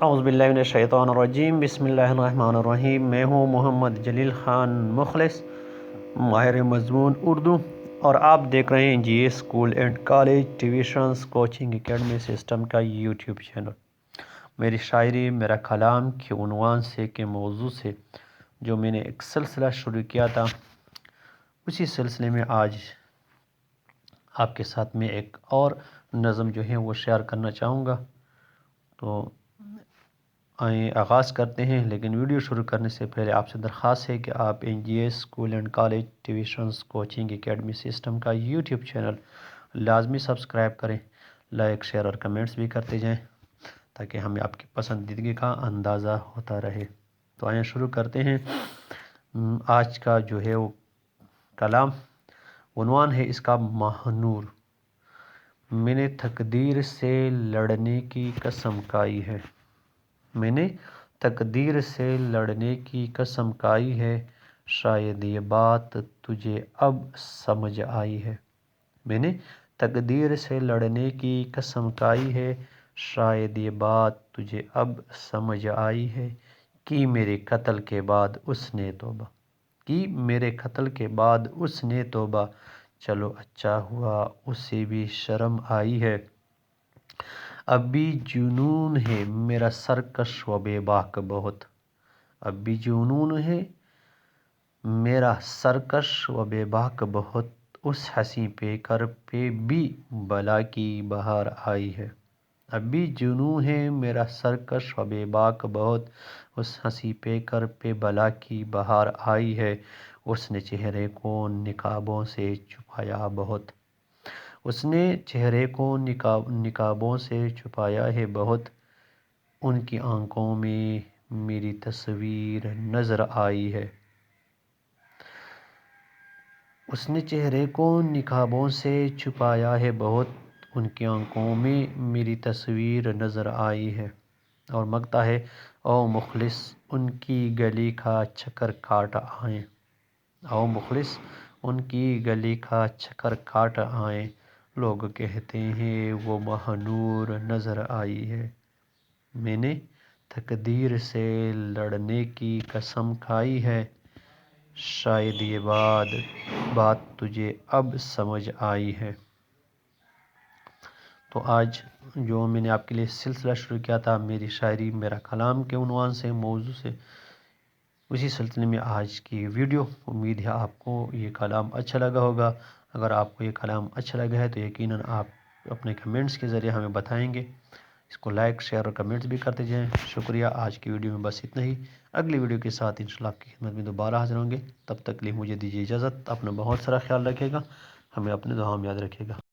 اعوذ باللہ من الشیطان الرجیم، بسم اللہ الرحمن الرحیم۔ میں ہوں محمد جلیل خان مخلص، ماہر مضمون اردو، اور آپ دیکھ رہے ہیں G A school and college tuitions coaching academy system کا یوٹیوب چینل۔ میری شاعری میرا کلام کے عنوان سے کے موضوع سے جو میں نے ایک سلسلہ شروع کیا تھا، اسی سلسلے میں آج آپ کے ساتھ میں ایک اور نظم جو ہے وہ شیئر کرنا چاہوں گا۔ تو آئیں آغاز کرتے ہیں، لیکن ویڈیو شروع کرنے سے پہلے آپ سے درخواست ہے کہ آپ N G A school and college tuitions coaching academy system کا یوٹیوب چینل لازمی سبسکرائب کریں، لائک شیئر اور کمنٹس بھی کرتے جائیں تاکہ ہمیں آپ کی پسندیدگی کا اندازہ ہوتا رہے۔ تو آئیں شروع کرتے ہیں۔ آج کا جو ہے وہ کلام عنوان ہے اس کا ماہ نور۔ میں نے تقدیر سے لڑنے کی قسم کھائی ہے، میں نے تقدیر سے لڑنے کی قسم کھائی ہے، شاید یہ بات تجھے اب سمجھ آئی ہے۔ میں نے تقدیر سے لڑنے کی قسم کھائی ہے، شاید یہ بات تجھے اب سمجھ آئی ہے، کی میرے قتل کے بعد اس نے توبہ، کی میرے قتل کے بعد اس نے توبہ، چلو اچھا ہوا اسے بھی شرم آئی ہے۔ اب بھی جنون ہے میرا سرکش و بے باک بہت، اب بھی جنون ہے میرا سرکش و بے باک بہت، اس ہنسی پیکر پہ بھی بلا کی بہار آئی ہے۔ اب بھی جنون ہے میرا سرکش و بے باک بہت، اس ہنسی پیکر پہ بلا کی بہار آئی ہے، اس نے چہرے کو نقابوں سے چھپایا بہت، اس نے چہرے کو نقابوں سے چھپایا ہے بہت، ان کی آنکھوں میں میری تصویر نظر آئی ہے۔ اس نے چہرے کو نقابوں سے چھپایا ہے بہت، ان کی آنکھوں میں میری تصویر نظر آئی ہے۔ اور مگتا ہے او مخلص ان کی گلی کا چکر کاٹ آئیں، او مخلص ان کی گلی کا چکر کاٹ آئیں، لوگ کہتے ہیں وہ ماہ نور نظر آئی ہے۔ میں نے تقدیر سے لڑنے کی قسم کھائی ہے، شاید یہ بات تجھے اب سمجھ آئی ہے۔ تو آج جو میں نے آپ کے لیے سلسلہ شروع کیا تھا میری شاعری میرا کلام کے عنوان سے موضوع سے، اسی سلسلے میں آج کی ویڈیو، امید ہے آپ کو یہ کلام اچھا لگا ہوگا۔ اگر آپ کو یہ کلام اچھا لگا ہے تو یقیناً آپ اپنے کمنٹس کے ذریعے ہمیں بتائیں گے۔ اس کو لائک شیئر اور کمنٹس بھی کرتے جائیں۔ شکریہ۔ آج کی ویڈیو میں بس اتنا ہی، اگلی ویڈیو کے ساتھ انشاءاللہ آپ کی خدمت میں دوبارہ حاضر ہوں گے۔ تب تک لیے مجھے دیجیے اجازت، اپنا بہت سارا خیال رکھے گا، ہمیں اپنے دعاؤں میں یاد رکھے گا۔